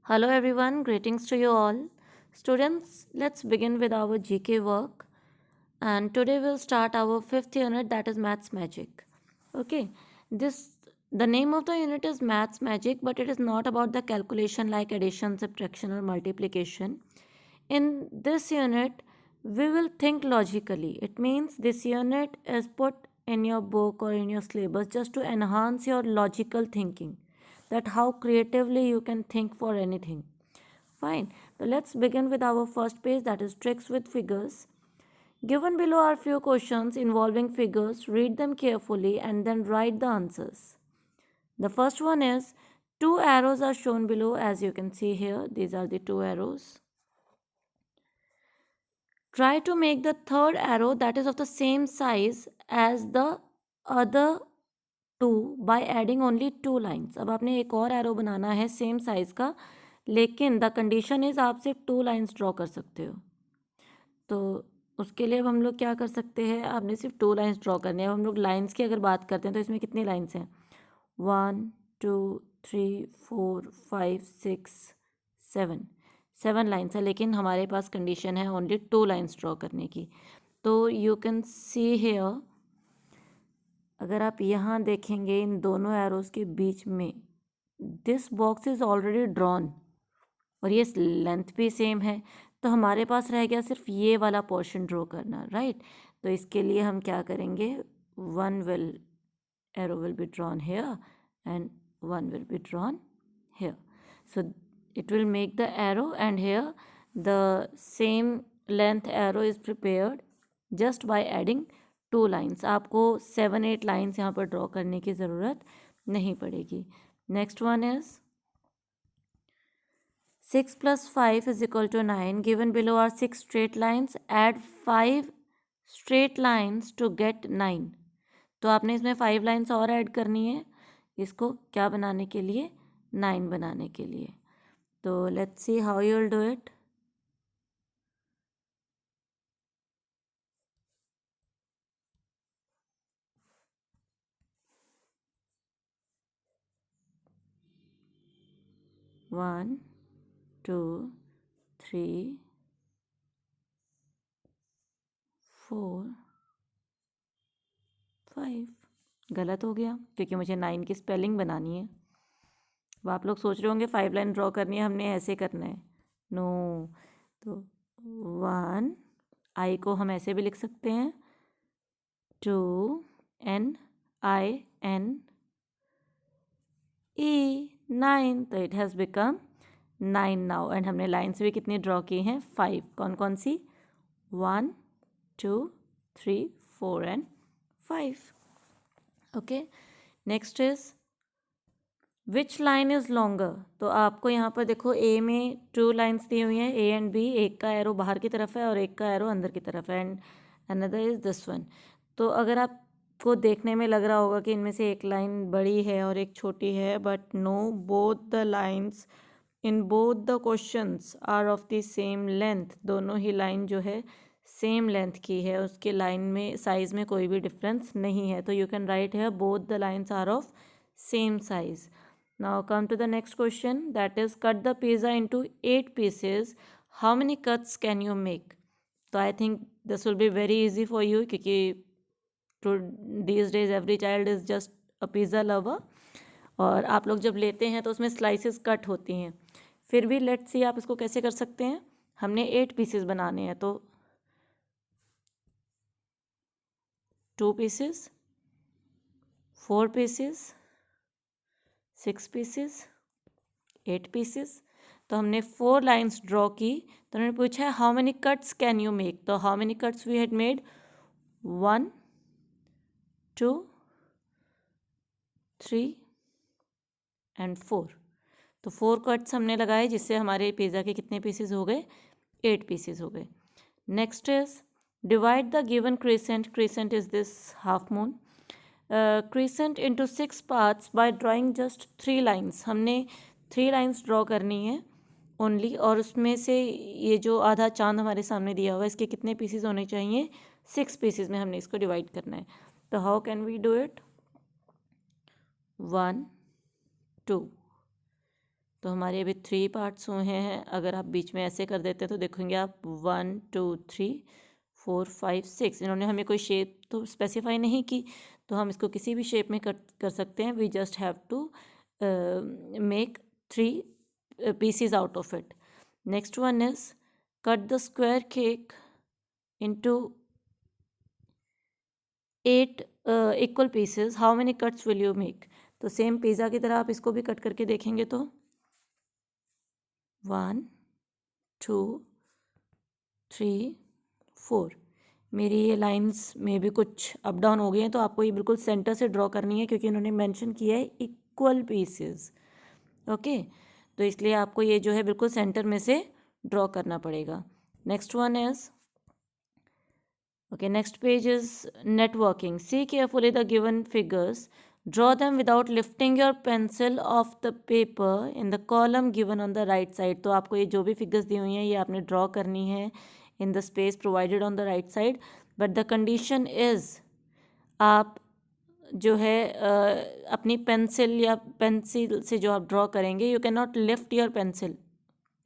Hello everyone, greetings to you all. Students, let's begin with our GK work. And today we'll start our fifth unit, that is Maths Magic. Okay, this the name of the unit is Maths Magic, but it is not about the calculation like addition, subtraction, or multiplication. In this unit, we will think logically. It means this unit is put in your book or in your syllabus just to enhance your logical thinking, that how creatively you can think for anything. Fine. So let's begin with our first page, that is tricks with figures. Given below are few questions involving figures. Read them carefully and then write the answers. The first one is two arrows are shown below, as you can see here. These are the two arrows. Try to make the third arrow that is of the same size as the other two by adding only two lines. अब आपने एक और arrow बनाना है same size का, लेकिन the condition is आप सिर्फ two lines draw कर सकते हो. तो उसके लिए अब हम लोग क्या कर सकते हैं, आपने सिर्फ टू लाइन्स ड्रॉ करनी है. अब हम लोग लाइन्स की अगर बात करते हैं तो इसमें कितनी लाइन्स हैं? 1 2 3 4 5 6 7 7 लाइन्स है, लेकिन हमारे पास कंडीशन है ओनली टू लाइन्स ड्रॉ करने की. तो यू कैन सी हेयर, अगर आप यहाँ देखेंगे इन दोनों एरोज के बीच में, this box is already drawn और ये लेंथ भी सेम है. तो हमारे पास रह गया सिर्फ ये वाला पोर्शन ड्रॉ करना, राइट. तो इसके लिए हम क्या करेंगे, one will arrow will be drawn here and one will be drawn here. So it will make the arrow, and here the same length arrow is prepared just by adding two lines. आपको 7-8 lines यहाँ पर draw करने की ज़रूरत नहीं पड़ेगी. Next one is 6 plus 5 is equal to 9. Given below are 6 straight lines. Add 5 straight lines to get 9. तो आपने इसमें 5 लाइन्स और ऐड करनी है इसको क्या बनाने के लिए, 9 बनाने के लिए. तो let's see how you will do it. One two three four 5. गलत हो गया क्योंकि मुझे 9 की स्पेलिंग बनानी है. अब आप लोग सोच रहे होंगे 5 लाइन ड्रॉ करनी है, हमने ऐसे करना है. नो. तो 1 आई को हम ऐसे भी लिख सकते हैं, 2 NINE 9. तो it has become 9 now. And हमने लाइन्स भी कितनी ड्रॉ की हैं, 5. कौन कौन सी, 1 2 3 4 and 5. Okay. Next is which line is longer. तो आपको यहाँ पर देखो ए में 2 लाइन्स दी हुई हैं, ए एंड बी. एक का एरो बाहर की तरफ है और एक का एरो अंदर की तरफ है, and another is this one. तो अगर आपको देखने में लग रहा होगा कि इनमें से एक लाइन बड़ी है और एक छोटी है, but no, both the lines in both the questions are of the same length. दोनों ही लाइन जो है सेम लेंथ की है, उसके लाइन में साइज़ में कोई भी डिफरेंस नहीं है. तो यू कैन राइट है both the lines are of same size. Now come to the next question, that is cut the pizza into 8 pieces. How many cuts can you make? So I think this will be very easy for you क्योंकि to these days every child is just a pizza lover. और आप लोग जब लेते हैं तो उसमें slices cut होती हैं. फिर भी लेट्स सी आप इसको कैसे कर सकते हैं. हमने 8 पीसेस बनाने हैं, तो 2 पीसेस, 4 पीसेस, 6 पीसेस, 8 पीसेस. तो हमने 4 लाइन्स ड्रॉ की. तो उन्होंने पूछा है how many cuts can you make. तो how many cuts we had made, 1 2 3 and 4. तो 4 कट्स हमने लगाए जिससे हमारे पिज़्ज़ा के कितने पीसेस हो गए, 8 पीसेस हो गए. Next is divide the given crescent. Crescent is this half moon. Crescent into 6 parts by drawing just 3 lines. हमने 3 लाइन्स ड्रॉ करनी है ओनली, और उसमें से ये जो आधा चांद हमारे सामने दिया हुआ है इसके कितने पीसेस होने चाहिए, 6 पीसेस में हमने इसको डिवाइड करना है. तो how can we do it, 1 2 तो हमारे अभी 3 पार्ट्स हुए हैं। अगर आप बीच में ऐसे कर देते हैं तो देखेंगे आप 1 2 3 4 5 6। इन्होंने हमें कोई शेप तो स्पेसिफाई नहीं की, तो हम इसको किसी भी शेप में कर सकते हैं। We just have to make 3 pieces out of it. Next one is cut the square cake into 8 equal pieces. How many cuts will you make? तो सेम पिज़्ज़ा की तरह आप इसको भी कट करके देखेंगे तो 1 2 3 4। मेरी ये लाइंस में भी कुछ अप डाउन हो गए हैं, तो आपको ये बिल्कुल सेंटर से ड्रॉ करनी है, क्योंकि इन्होंने मेंशन किया है इक्वल पीसेस। ओके, तो इसलिए आपको ये जो है बिल्कुल सेंटर में से ड्रॉ करना पड़ेगा। Next one is next page is networking. See carefully the given figures. Draw them without lifting your pencil off the paper in the column given on the right side. तो आपको ये जो भी figures दी हुई हैं ये आपने draw करनी है in the space provided on the right side. But the condition is आप जो है अपनी पेंसिल या पेंसिल से जो आप ड्रॉ करेंगे, you can not lift your pencil.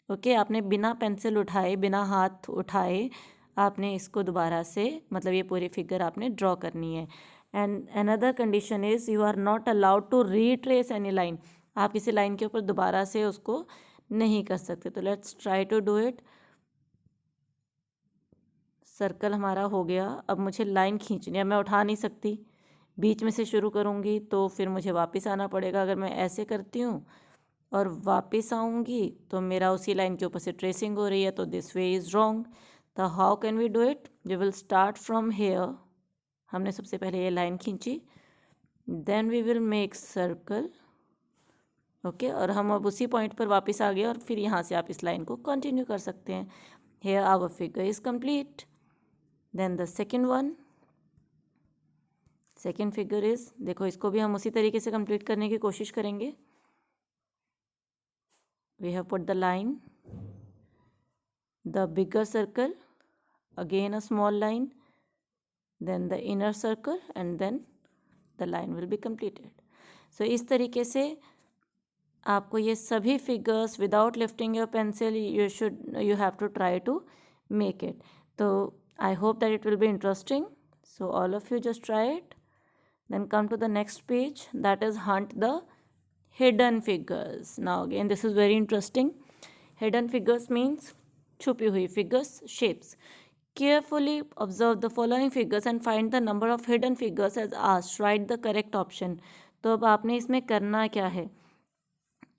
Okay, आपने बिना पेंसिल उठाए, बिना हाथ उठाए आपने इसको दोबारा से, मतलब ये पूरी फिगर आपने ड्रॉ करनी है। And another condition is you are not allowed to retrace any line. आप किसी लाइन के ऊपर दोबारा से उसको नहीं कर सकते। तो let's try to do it. Circle हमारा हो गया। अब मुझे लाइन खींचनी है, मैं उठा नहीं सकती, बीच में से शुरू करूँगी तो फिर मुझे वापस आना पड़ेगा। अगर मैं ऐसे करती हूँ और वापस आऊँगी तो मेरा उसी लाइन के ऊपर से ट्रेसिंग हो रही है, तो दिस वे इज़ रॉन्ग। तो how can we do it? We will start from here. हमने सबसे पहले ये लाइन खींची, then we will make circle. Okay, और हम अब उसी पॉइंट पर वापस आ गए, और फिर यहाँ से आप इस लाइन को कंटिन्यू कर सकते हैं। Here our figure is complete. Then the second one, second figure is, देखो इसको भी हम उसी तरीके से कंप्लीट करने की कोशिश करेंगे। We have put the line, the bigger circle, again a small line, then the inner circle, and then the line will be completed. So इस तरीके से आपको ये सभी figures without lifting your pencil you have to try to make it. So I hope that it will be interesting. So all of you just try it. Then come to the next page, that is hunt the hidden figures. Now again this is very interesting. Hidden figures means छुपी हुई figures, shapes. Carefully observe the following figures and find the number of hidden figures as asked. Write the correct option. तो अब आपने इसमें करना क्या है,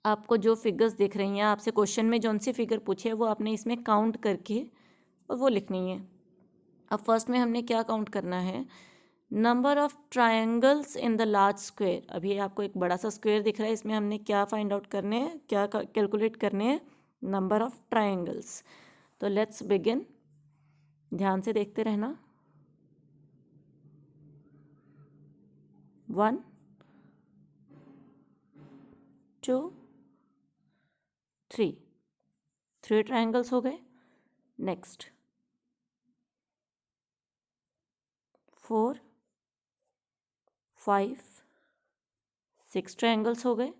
आपको जो फिगर्स दिख रही हैं, आपसे क्वेश्चन में जौन सी फिगर पूछे वो आपने इसमें काउंट करके और वो लिखनी है। अब फर्स्ट में हमने क्या काउंट करना है, number of triangles in the large square. अभी आपको एक बड़ा सा स्क्वेयर दिख रहा है, इसमें हमने क्या फाइंड आउट करने हैं, क्या कैलकुलेट करने हैं, नंबर ऑफ ट्रायंगल्स। तो लेट्स बिगिन, ध्यान से देखते रहना। 1 2 3, 3 ट्रायंगल्स हो गए। नेक्स्ट 4 5 6 ट्रायंगल्स हो गए।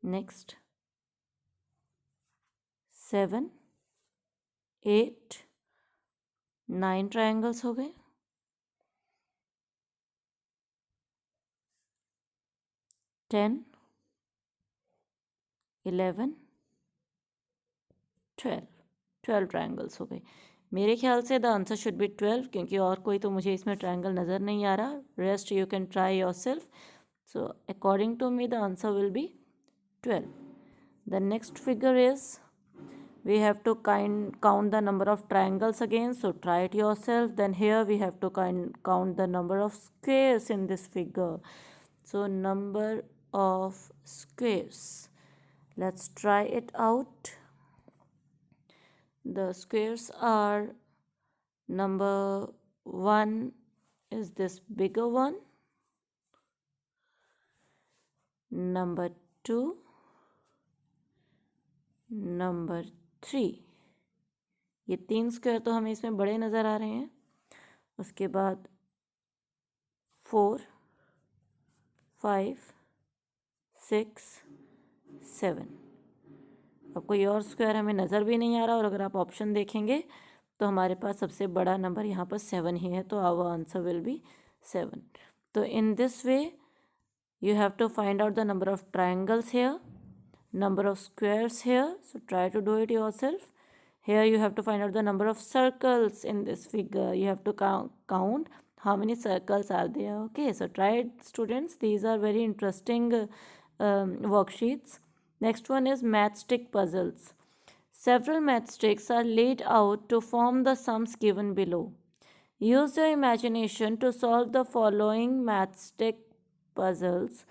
नेक्स्ट 7 8 9 ट्रायंगल्स हो गए। 10 11 12 ट्रायंगल्स हो गए। मेरे ख्याल से द आंसर शुड बी 12, क्योंकि और कोई तो मुझे इसमें ट्रायंगल नज़र नहीं आ रहा। Rest you can try yourself. So according to me the answer will be 12. The next figure is, we have to count the number of triangles again, so try it yourself. Then here we have to count the number of squares in this figure. So number of squares, let's try it out. The squares are, number 1 is this bigger one, number 2, number 3। ये 3 square तो हमें इसमें बड़े नज़र आ रहे हैं। उसके बाद 4 5 6 7। अब कोई और स्क्वायर हमें नज़र भी नहीं आ रहा, और अगर आप ऑप्शन देखेंगे तो हमारे पास सबसे बड़ा नंबर यहाँ पर 7 ही है, तो आवर आंसर विल बी 7. तो in this way you have to find out the number of triangles here, number of squares here, so try to do it yourself. Here you have to find out the number of circles in this figure. You have to count how many circles are there. Okay, so try it, students. These are very interesting worksheets. Next one is matchstick puzzles. Several matchsticks are laid out to form the sums given below. Use your imagination to solve the following matchstick puzzles.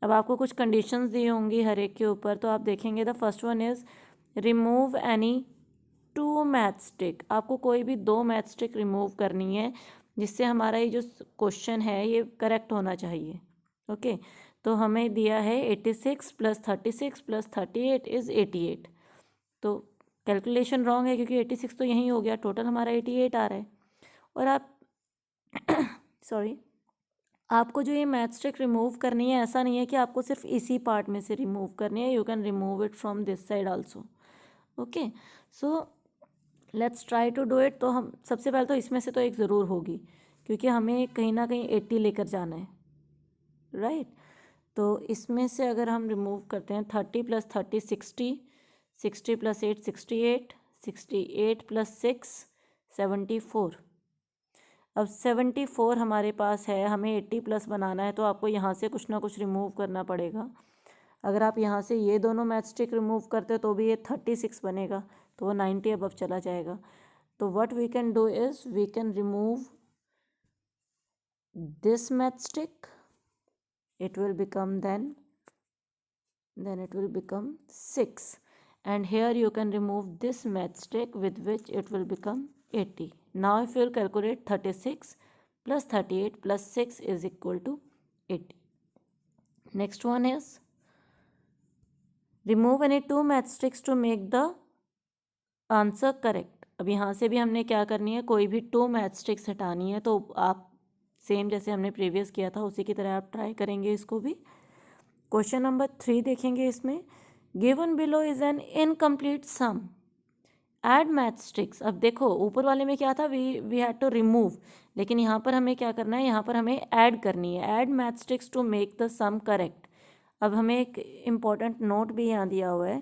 अब आपको कुछ conditions दी होंगी हर एक के ऊपर, तो आप देखेंगे. The first one is remove any 2 math stick. आपको कोई भी 2 मैथ स्टिक रिमूव करनी है, जिससे हमारा ये जो क्वेश्चन है ये करेक्ट होना चाहिए. ओके, तो हमें दिया है 86 + 36 + 38 इज़ 88. तो कैलकुलेशन रॉन्ग है, क्योंकि 86 तो यहीं हो गया, टोटल हमारा 88 आ रहा है. और आप सॉरी, आपको जो ये मैथ स्टिक रिमूव करनी है, ऐसा नहीं है कि आपको सिर्फ इसी पार्ट में से रिमूव करनी है. You can remove it from this side also. Okay, so let's try to do it. तो हम सबसे पहले तो इसमें से तो एक ज़रूर होगी, क्योंकि हमें कहीं ना कहीं 80 लेकर जाना है, राइट. तो इसमें से अगर हम रिमूव करते हैं 30 + 30 60, 60 + 8 68, 68 + 6 74. अब 74 हमारे पास है, हमें 80 प्लस बनाना है, तो आपको यहाँ से कुछ ना कुछ रिमूव करना पड़ेगा. अगर आप यहाँ से ये दोनों मैथ स्टिक रिमूव करते तो भी ये 36 बनेगा, तो वो 90 अबव चला जाएगा. तो what we can do is we can remove this matchstick. it will become then it will become 6, and here you can remove this matchstick, with which it will become 80. Now if you will calculate 36 + 38 + 6 is equal to 80. Next one is remove any 2 matchsticks to make the answer correct. अब यहाँ से भी हमने क्या करनी है, कोई भी 2 मैथस्टिक्स हटानी है. तो आप सेम जैसे हमने प्रीवियस किया था उसी की तरह आप ट्राई करेंगे इसको भी. क्वेश्चन नंबर 3 देखेंगे. इसमें given below is an incomplete sum, add matchsticks. अब देखो ऊपर वाले में क्या था, वी हैड टू रिमूव, लेकिन यहाँ पर हमें क्या करना है, यहाँ पर हमें ऐड करनी है. Add matchsticks to make the sum correct. अब हमें एक इम्पॉर्टेंट नोट भी यहाँ दिया हुआ है,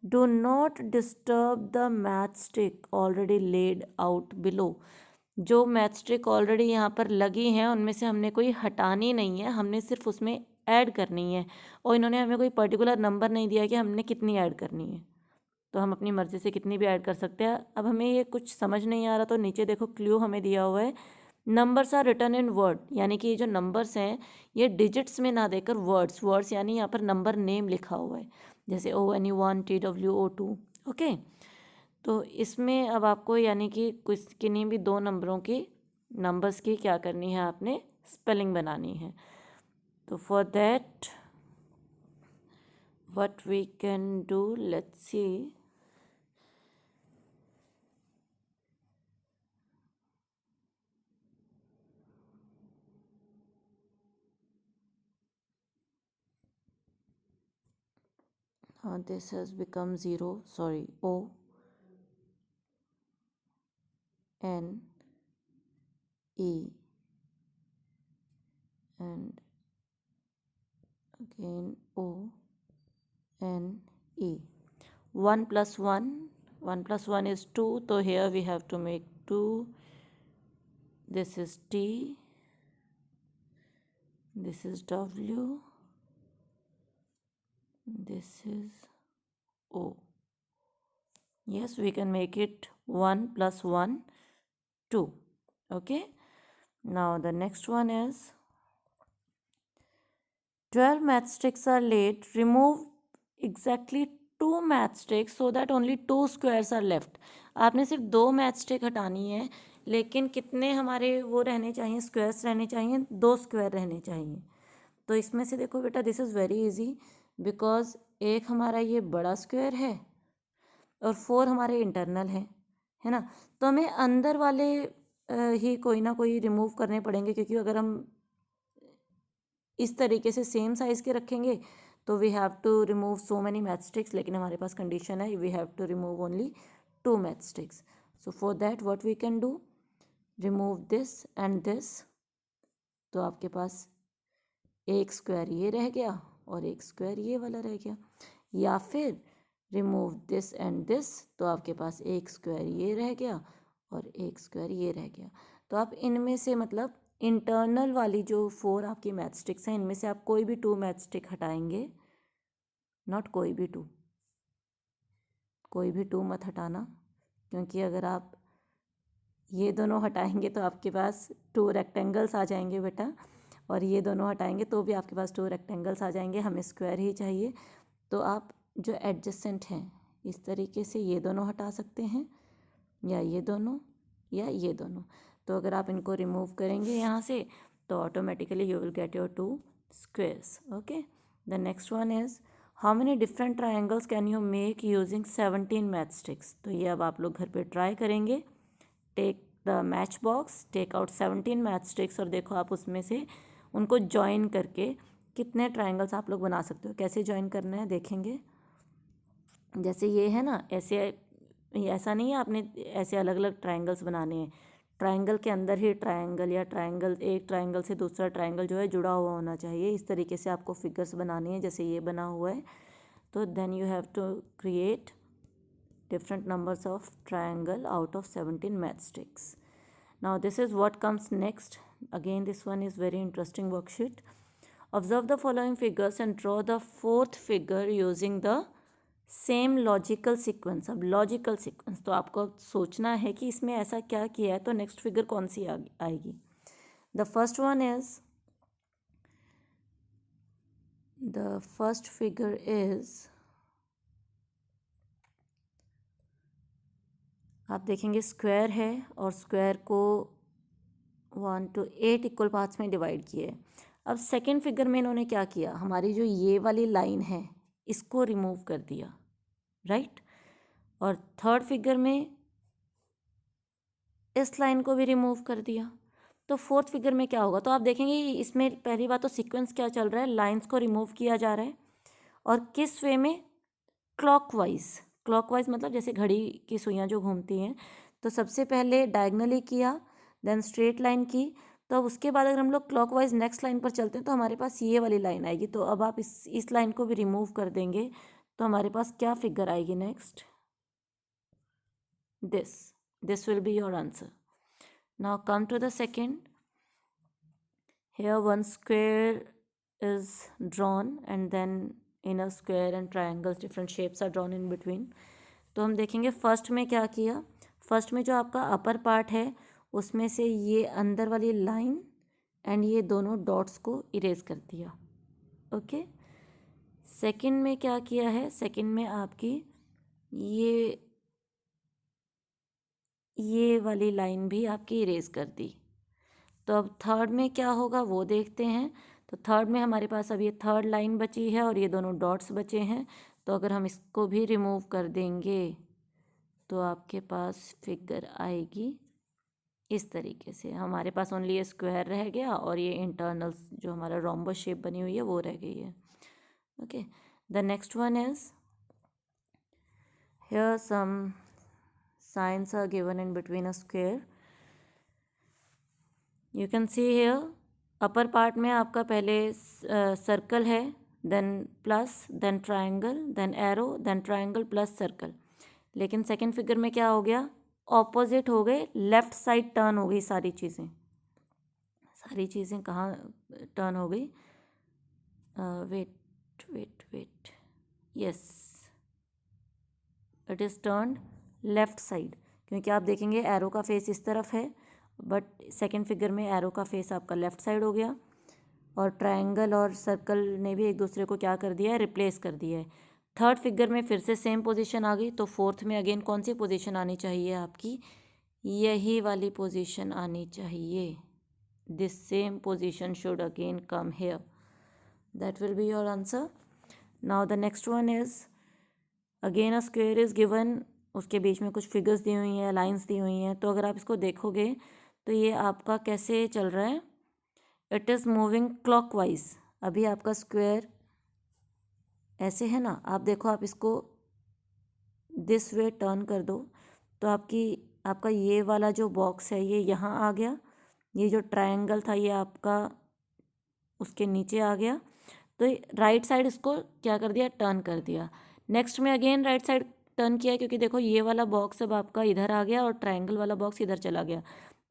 do not disturb the matchstick already laid out below. जो मैथस्टिक ऑलरेडी यहाँ पर लगी हैं उनमें से हमने कोई हटानी नहीं है, हमने सिर्फ उसमें ऐड करनी है. और इन्होंने हमें कोई पर्टिकुलर नंबर नहीं दिया कि हमने कितनी ऐड करनी है, तो हम अपनी मर्ज़ी से कितनी भी ऐड कर सकते हैं. अब हमें ये कुछ समझ नहीं आ रहा, तो नीचे देखो क्लू हमें दिया हुआ है, numbers are written in word. यानी कि ये जो नंबर्स हैं ये डिजिट्स में ना देकर वर्ड्स यानी यहाँ पर नंबर नेम लिखा हुआ है, जैसे ONE1 TWO2. ओके, तो इसमें अब आपको यानी कि कुछ किन्हीं भी 2 नंबर्स की क्या करनी है, आपने स्पेलिंग बनानी है. तो for that what we can do, let's see. This has become 0, sorry, ONE and again ONE. 1 + 1 + 1 is 2, so here we have to make 2. This is T, this is W, this is O. Yes, we can make it 1 + 1 2. Okay, now the next one is 12 matchsticks are laid. Remove exactly 2 matchsticks so that only 2 squares are left. आपने सिर्फ 2 matchstick हटानी है, लेकिन कितने हमारे वो रहने चाहिए, squares रहने चाहिए, 2 स्क्वायर रहने चाहिए. तो इसमें से देखो बेटा, this is very easy, because एक हमारा ये बड़ा स्क्वायर है और 4 हमारे इंटरनल है ना. तो हमें अंदर वाले ही कोई ना कोई रिमूव करने पड़ेंगे, क्योंकि अगर हम इस तरीके से सेम साइज़ के रखेंगे तो we have to remove so many matchsticks, लेकिन हमारे पास कंडीशन है we have to remove only 2 matchsticks. So for that what we can do, remove this and this. तो आपके पास एक स्क्वायर ये रह गया और एक स्क्वायर ये वाला रह गया. या फिर रिमूव दिस एंड दिस, तो आपके पास एक स्क्वायर ये रह गया और एक स्क्वायर ये रह गया. तो आप इनमें से मतलब इंटरनल वाली जो 4 आपकी मैथ स्टिक्स हैं, इनमें से आप कोई भी 2 मैथ स्टिक हटाएंगे. नॉट कोई भी 2, कोई भी 2 मत हटाना, क्योंकि अगर आप ये दोनों हटाएंगे तो आपके पास 2 रेक्टेंगल्स आ जाएंगे बेटा, और ये दोनों हटाएंगे तो भी आपके पास 2 रेक्टेंगल्स आ जाएंगे. हमें स्क्वायर ही चाहिए. तो आप जो एडजेसेंट हैं इस तरीके से ये दोनों हटा सकते हैं, या ये दोनों, या ये दोनों. तो अगर आप इनको रिमूव करेंगे यहाँ से तो automatically you will get your 2 squares. Okay, the next one is how many different triangles can you make using 17 matchsticks. तो ये अब आप लोग घर पे ट्राई करेंगे. Take the matchbox, take out 17 matchsticks और देखो आप उसमें से उनको जॉइन करके कितने ट्राइंगल्स आप लोग बना सकते हो. कैसे जॉइन करना है देखेंगे. जैसे ये है ना, ऐसे ऐसा नहीं है आपने ऐसे अलग अलग ट्राइंगल्स बनाने हैं. ट्राइंगल के अंदर ही ट्राइंगल, या ट्राइंगल एक ट्राइंगल से दूसरा ट्राइंगल जो है जुड़ा हुआ होना चाहिए. इस तरीके से आपको फिगर्स बनाने हैं जैसे ये बना हुआ है. तो then you have to create different numbers of triangle out of 17 matchsticks. Now this is what comes next. Again this one is very interesting worksheet. Observe the following figures and draw the fourth figure using the same logical sequence. अब logical sequence तो आपको सोचना है कि इसमें ऐसा क्या किया है, तो नेक्स्ट फिगर कौन सी आएगी. The first figure is, आप देखेंगे स्क्वायर है और स्क्वायर को 1 to 8 इक्वल पार्ट्स में डिवाइड किए. अब सेकेंड फिगर में इन्होंने क्या किया, हमारी जो ये वाली लाइन है इसको रिमूव कर दिया, राइट. और थर्ड फिगर में इस लाइन को भी रिमूव कर दिया. तो फोर्थ फिगर में क्या होगा, तो आप देखेंगे इसमें पहली बात तो सीक्वेंस क्या चल रहा है, लाइंस को रिमूव किया जा रहा है. और किस वे में, क्लॉकवाइज. क्लॉकवाइज मतलब जैसे घड़ी की सुइयाँ जो घूमती हैं, तो सबसे पहले डायगनली किया, देन स्ट्रेट लाइन की. तो अब उसके बाद अगर हम लोग क्लॉकवाइज नेक्स्ट लाइन पर चलते हैं तो हमारे पास ये वाली लाइन आएगी. तो अब आप इस लाइन को भी रिमूव कर देंगे तो हमारे पास क्या फिगर आएगी next, this will be your answer. Now come to the second. Here one square is drawn and then inner square and triangles different shapes are drawn in between. तो हम देखेंगे फर्स्ट में क्या किया. फर्स्ट में जो आपका अपर पार्ट है उसमें से ये अंदर वाली लाइन एंड ये दोनों डॉट्स को इरेज कर दिया. ओके. सेकंड में क्या किया है, सेकंड में आपकी ये वाली लाइन भी आपकी इरेज कर दी. तो अब थर्ड में क्या होगा वो देखते हैं. तो थर्ड में हमारे पास अब ये थर्ड लाइन बची है और ये दोनों डॉट्स बचे हैं. तो अगर हम इसको भी रिमूव कर देंगे तो आपके पास फिगर आएगी इस तरीके से. हमारे पास ओनली ये स्क्वायर रह गया और ये इंटरनल जो हमारा रोम्बस शेप बनी हुई है वो रह गई है. Okay. The next one is, here some signs are given in between a square. You can see here upper part में आपका पहले सर्कल है, then plus, then triangle, then arrow, then triangle plus circle. लेकिन second figure में क्या हो गया, opposite हो गए, लेफ्ट साइड टर्न हो गई सारी चीज़ें. सारी चीज़ें कहाँ टर्न हो गई, wait, yes, it is turned left side. क्योंकि आप देखेंगे एरो का फेस इस तरफ है, बट सेकंड फिगर में एरो का फेस आपका लेफ्ट साइड हो गया. और ट्रायंगल और सर्कल ने भी एक दूसरे को क्या कर दिया है, रिप्लेस कर दिया है. थर्ड फिगर में फिर से सेम पोजीशन आ गई. तो फोर्थ में अगेन कौन सी पोजीशन आनी चाहिए आपकी, यही वाली पोजीशन आनी चाहिए. This same position should again come here. That will be your answer. Now the next one is, again a square is given. उसके बीच में कुछ फिगर्स दी हुई हैं, लाइंस दी हुई हैं. तो अगर आप इसको देखोगे तो ये आपका कैसे चल रहा है, इट इज़ मूविंग क्लॉकवाइज. अभी आपका स्क्वायर ऐसे है ना, आप देखो, आप इसको दिस वे टर्न कर दो तो आपका ये वाला जो बॉक्स है ये यहाँ आ गया, ये जो ट्रायंगल था ये आपका उसके नीचे आ गया। तो राइट साइड इसको क्या कर दिया, टर्न कर दिया। नेक्स्ट में अगेन राइट साइड टर्न किया, क्योंकि देखो ये वाला बॉक्स अब आपका इधर आ गया और ट्रायंगल वाला बॉक्स इधर चला गया।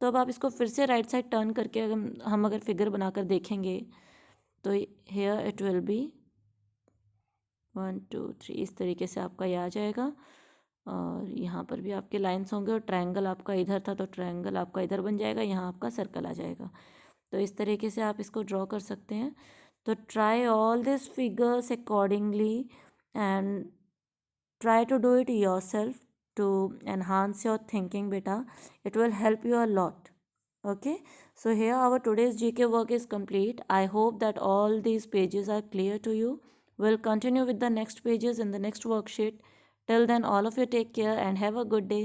तो अब आप इसको फिर से राइट साइड टर्न करके हम अगर फिगर बनाकर देखेंगे तो हेयर इट विल बी 1 2 3, इस तरीके से आपका ये आ जाएगा। और यहाँ पर भी आपके लाइंस होंगे और ट्रायंगल आपका इधर था तो ट्रायंगल आपका इधर बन जाएगा, यहाँ आपका सर्कल आ जाएगा। तो इस तरीके से आप इसको ड्रॉ कर सकते हैं। तो try all this figures accordingly and try to do it yourself to enhance your thinking, beta. It will help you a lot. Okay, so here our today's GK work is complete. I hope that all these pages are clear to you. We'll continue with the next pages in the next worksheet. Till then, all of you take care and have a good day.